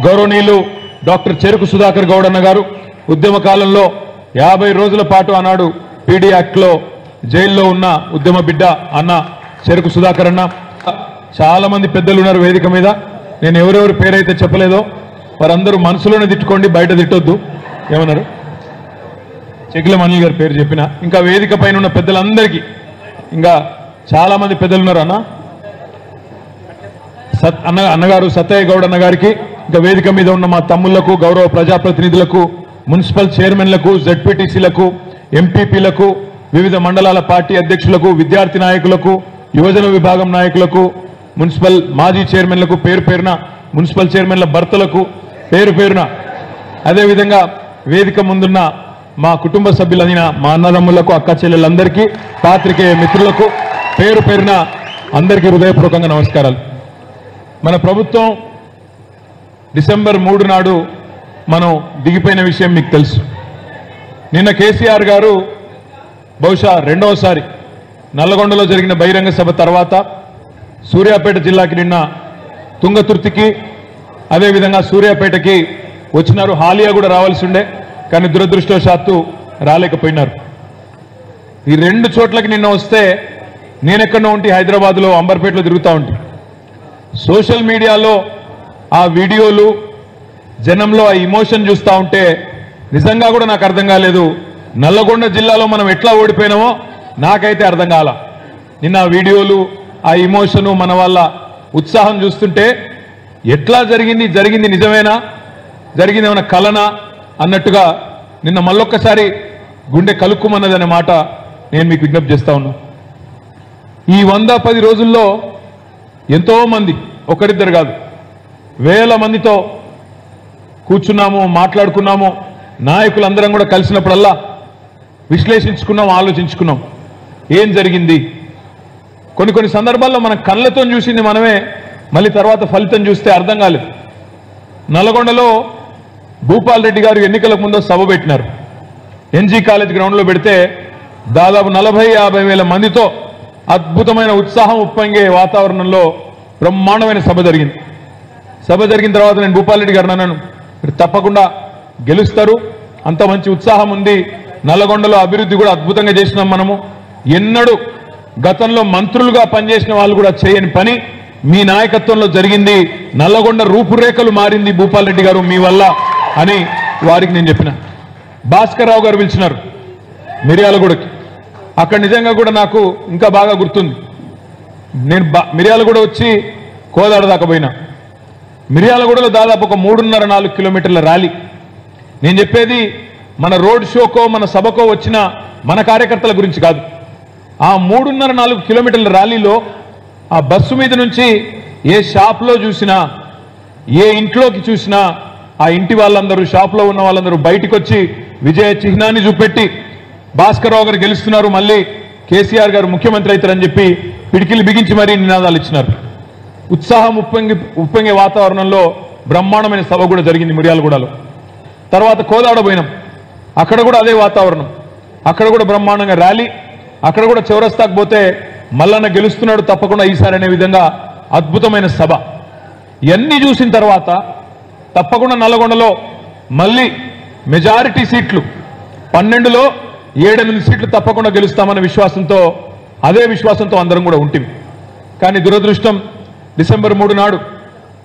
గౌరవనీయులు డాక్టర్ చెరుకు సుధాకర్ గౌడ్ అన్న గారు ఉద్యమ కాలంలో 50 రోజుల పాటు ఆనాడు పీడీ యాక్ట్ లో జైల్లో ఉన్న ఉద్యమ బిడ్డ అన్న చెరుకు సుధాకర్ అన్న. చాలా మంది పెద్దలు ఉన్నారు వేదిక మీద. నేను ఎవరెవరి పేరైతే చెప్పలేదో వారందరూ మనసులోనే తిట్టుకోండి, బయట తిట్టొద్దు. ఏమన్నారు? చెక్కిల మనీల్ గారి పేరు చెప్పిన, ఇంకా వేదిక పైన ఉన్న పెద్దలందరికీ, ఇంకా చాలా మంది పెద్దలు ఉన్నారు అన్నగారు సత్తయ్య గౌడ్ అన్న గారికి, ఇంకా వేదిక మీద ఉన్న మా తమ్ముళ్లకు, గౌరవ ప్రజాప్రతినిధులకు, మున్సిపల్ చైర్మన్లకు, జెడ్పీటీసీలకు, ఎంపీపీలకు, వివిధ మండలాల పార్టీ అధ్యక్షులకు, విద్యార్థి నాయకులకు, యువజన విభాగం నాయకులకు, మున్సిపల్ మాజీ చైర్మన్లకు, పేరు పేరున మున్సిపల్ చైర్మన్ల భర్తలకు పేరు పేరున, అదేవిధంగా వేదిక ముందున్న మా కుటుంబ సభ్యులైన మా అన్నదమ్ములకు, అక్క చెల్లెలందరికీ, పాత్రికేయ మిత్రులకు పేరు పేరున అందరికీ హృదయపూర్వకంగా నమస్కారాలు. మన ప్రభుత్వం డిసెంబర్ 3 నాడు మనం దిగిపోయిన విషయం మీకు తెలుసు. నిన్న కేసీఆర్ గారు బహుశా రెండవసారి నల్లగొండలో జరిగిన బహిరంగ సభ తర్వాత సూర్యాపేట జిల్లాకి నిన్న తుంగతుర్తికి, అదేవిధంగా సూర్యాపేటకి వచ్చినారు. హాలియా కూడా రావాల్సి ఉండే, కానీ దురదృష్టవశాత్తు రాలేకపోయినారు. ఈ 2 చోట్లకి నిన్న వస్తే నేనెక్కడో ఉంటే హైదరాబాద్లో అంబర్పేటలో తిరుగుతూ ఉంటే సోషల్ మీడియాలో ఆ వీడియోలు, జనంలో ఆ ఇమోషన్ చూస్తూ ఉంటే నిజంగా కూడా నాకు అర్థం కాలేదు. నల్లగొండ జిల్లాలో మనం ఎట్లా ఓడిపోయినామో నాకైతే అర్థం కాల. నిన్న ఆ వీడియోలు, ఆ ఇమోషను, మన వాళ్ళ ఉత్సాహం చూస్తుంటే ఎట్లా జరిగింది నిజమేనా, జరిగింది ఏమైనా కలనా అన్నట్టుగా నిన్న మళ్ళొక్కసారి గుండె కలుక్కుమన్నదనే మాట నేను మీకు విజ్ఞప్తి చేస్తా ఉన్నా. ఈ 110 రోజుల్లో ఎంతో మంది, ఒకరిద్దరు కాదు, వేల మందితో కూర్చున్నాము, మాట్లాడుకున్నాము. నాయకులందరం కూడా కలిసినప్పుడల్లా విశ్లేషించుకున్నాం, ఆలోచించుకున్నాం ఏం జరిగింది. కొన్ని సందర్భాల్లో మన కళ్ళతో చూసింది మనమే, మళ్ళీ తర్వాత ఫలితం చూస్తే అర్థం కాలేదు. నల్గొండలో భూపాల్ రెడ్డి గారు ఎన్నికలకు ముందు సభ పెట్టినారు. ఎన్జీ కాలేజ్ గ్రౌండ్లో పెడితే దాదాపు 40-50 వేల మందితో అద్భుతమైన ఉత్సాహం ఉప్పొంగే వాతావరణంలో బ్రహ్మాండమైన సభ జరిగింది. సభ జరిగిన తర్వాత నేను భూపాల్ రెడ్డి గారు అన్నాను, మీరు తప్పకుండా గెలుస్తారు, అంత మంచి ఉత్సాహం ఉంది, నల్లగొండలో అభివృద్ధి కూడా అద్భుతంగా చేసినాం మనము, ఎన్నడూ గతంలో మంత్రులుగా పనిచేసిన వాళ్ళు కూడా చేయని పని మీ నాయకత్వంలో జరిగింది, నల్లగొండ రూపురేఖలు మారింది భూపాల్ రెడ్డి గారు మీ వల్ల అని వారికి నేను చెప్పిన. భాస్కర్ రావు గారు పిలిచినారు మిర్యాలగూడకి. అక్కడ నిజంగా కూడా నాకు ఇంకా బాగా గుర్తుంది. నేను మిర్యాలగూడ వచ్చి కోదాడ దాకా పోయినా. మిర్యాలగూడలో దాదాపు ఒక 3.5-4 కిలోమీటర్ల ర్యాలీ. నేను చెప్పేది మన రోడ్ షోకో మన సభకో వచ్చిన మన కార్యకర్తల గురించి కాదు. ఆ 3.5-4 కిలోమీటర్ల ర్యాలీలో ఆ బస్సు మీద నుంచి ఏ షాప్లో చూసినా, ఏ ఇంట్లోకి చూసినా ఆ ఇంటి వాళ్ళందరూ, షాప్లో ఉన్న వాళ్ళందరూ బయటికి వచ్చి విజయ చిహ్నాన్ని చూపెట్టి భాస్కర్ రావు గారు గెలుస్తున్నారు, మళ్ళీ కేసీఆర్ గారు ముఖ్యమంత్రి అవుతారని చెప్పి పిడికిలు బిగించి మరీ నినాదాలు ఇచ్చినారు. ఉత్సాహం ఉప్పొంగే వాతావరణంలో బ్రహ్మాండమైన సభ కూడా జరిగింది మిర్యాలగూడలో. తర్వాత కోదాడ పోయినాం, అక్కడ కూడా అదే వాతావరణం, అక్కడ కూడా బ్రహ్మాండంగా ర్యాలీ, అక్కడ కూడా చౌరస్తాకు పోతే మల్లన్న గెలుస్తున్నాడు తప్పకుండా ఈసారి అనే విధంగా అద్భుతమైన సభ. ఇవన్నీ చూసిన తర్వాత తప్పకుండా నల్లగొండలో మళ్ళీ మెజారిటీ సీట్లు 12లో 7-8 సీట్లు తప్పకుండా గెలుస్తామన్న విశ్వాసంతో, అదే విశ్వాసంతో అందరం కూడా ఉంటుంది. కానీ దురదృష్టం డిసెంబర్ 3 నాడు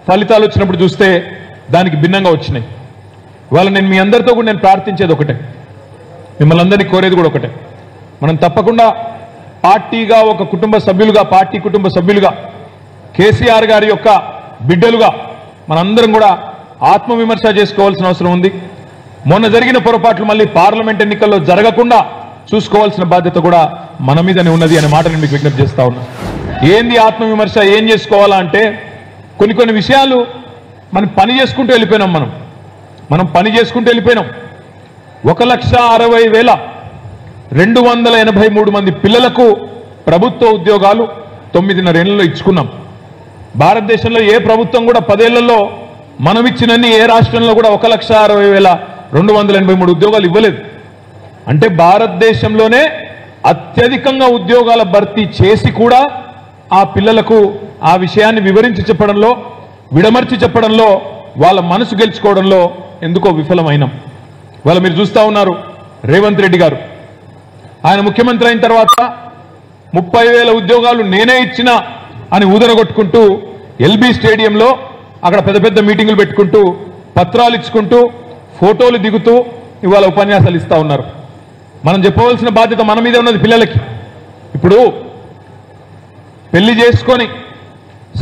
ఫలితాలు వచ్చినప్పుడు చూస్తే దానికి భిన్నంగా వచ్చినాయి. ఇవాళ నేను మీ అందరితో కూడా నేను ప్రార్థించేది ఒకటే, మిమ్మల్ని అందరినీ కోరేది కూడా ఒకటే, మనం తప్పకుండా పార్టీగా, ఒక కుటుంబ సభ్యులుగా, పార్టీ కుటుంబ సభ్యులుగా, కేసీఆర్ గారి యొక్క బిడ్డలుగా మనందరం కూడా ఆత్మవిమర్శ చేసుకోవాల్సిన అవసరం ఉంది. మొన్న జరిగిన పొరపాట్లు మళ్ళీ పార్లమెంట్ ఎన్నికల్లో జరగకుండా చూసుకోవాల్సిన బాధ్యత కూడా మన మీదనే ఉన్నది అనే మాట నేను మీకు విజ్ఞప్తి చేస్తా ఉన్నా. ఏంది ఆత్మవిమర్శ, ఏం చేసుకోవాలా అంటే కొన్ని విషయాలు మనం పని చేసుకుంటూ వెళ్ళిపోయినాం. మనం పని చేసుకుంటూ వెళ్ళిపోయినాం. 1,60,283 మంది పిల్లలకు ప్రభుత్వ ఉద్యోగాలు 9.5 ఏళ్లలో ఇచ్చుకున్నాం. భారతదేశంలో ఏ ప్రభుత్వం కూడా 10 ఏళ్లలో మనం ఇచ్చినన్ని ఏ రాష్ట్రంలో కూడా 1,60,283 ఉద్యోగాలు ఇవ్వలేదు. అంటే భారతదేశంలోనే అత్యధికంగా ఉద్యోగాల భర్తీ చేసి కూడా ఆ పిల్లలకు ఆ విషయాన్ని వివరించి చెప్పడంలో, విడమర్చి చెప్పడంలో వాళ్ళ మనసు గెలుచుకోవడంలో ఎందుకో విఫలమైనాం. వాళ్ళ మీరు చూస్తూ ఉన్నారు రేవంత్ రెడ్డి గారు ఆయన ముఖ్యమంత్రి అయిన తర్వాత 30,000 ఉద్యోగాలు నేనే ఇచ్చిన అని ఊదరగొట్టుకుంటూ ఎల్బీ స్టేడియంలో అక్కడ పెద్ద పెద్ద మీటింగులు పెట్టుకుంటూ పత్రాలు ఇచ్చుకుంటూ ఫోటోలు దిగుతూ ఇవాళ ఉపన్యాసాలు ఇస్తా ఉన్నారు. మనం చెప్పవలసిన బాధ్యత మన మీద ఉన్నది పిల్లలకి. ఇప్పుడు పెళ్లి చేసుకొని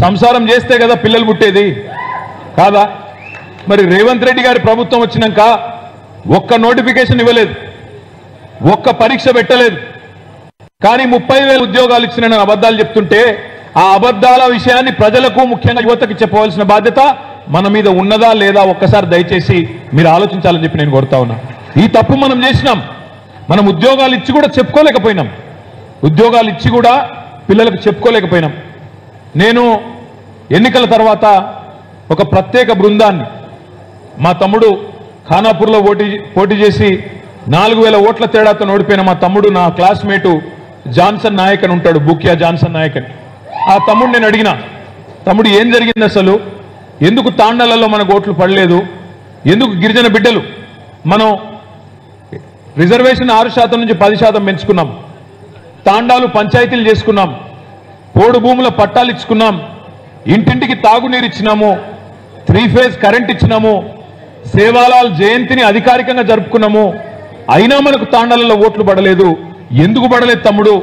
సంసారం చేస్తే కదా పిల్లలు పుట్టేది కాదా? మరి రేవంత్ రెడ్డి గారి ప్రభుత్వం వచ్చినాక ఒక్క నోటిఫికేషన్ ఇవ్వలేదు, ఒక్క పరీక్ష పెట్టలేదు. కానీ 30,000 ఉద్యోగాలు ఇచ్చిన అబద్ధాలు చెప్తుంటే ఆ అబద్ధాల విషయాన్ని ప్రజలకు ముఖ్యంగా యువతకి చెప్పవలసిన బాధ్యత మన మీద ఉన్నదా లేదా ఒక్కసారి దయచేసి మీరు ఆలోచించాలని చెప్పి నేను కోరుతా ఉన్నా. ఈ తప్పు మనం చేసినాం. మనం ఉద్యోగాలు ఇచ్చి కూడా చెప్పుకోలేకపోయినాం, ఉద్యోగాలు ఇచ్చి కూడా పిల్లలకు చెప్పుకోలేకపోయినాం. నేను ఎన్నికల తర్వాత ఒక ప్రత్యేక బృందాన్ని మా తమ్ముడు ఖానాపూర్లో పోటీ చేసి 4,000 ఓట్ల తేడాతో ఓడిపోయిన మా తమ్ముడు నా క్లాస్మేటు జాన్సన్ నాయక్ అని ఉంటాడు, బుకియా జాన్సన్ నాయక్ అని. ఆ తమ్ముడు నేను అడిగిన, తమ్ముడు ఏం జరిగింది అసలు, ఎందుకు తాండాలలో మనకు ఓట్లు పడలేదు, ఎందుకు గిరిజన బిడ్డలు మనం రిజర్వేషన్ 6% నుంచి 10% పెంచుకున్నాం, తాండాలు పంచాయతీలు చేసుకున్నాం, పోడు భూముల పట్టాలు ఇచ్చుకున్నాం, ఇంటింటికి తాగునీరు ఇచ్చినాము, 3 ఫేజ్ కరెంట్ ఇచ్చినాము, సేవాలాల్ జయంతిని అధికారికంగా జరుపుకున్నాము, అయినా మనకు తాండాలలో ఓట్లు పడలేదు, ఎందుకు పడలేదు తమ్ముడు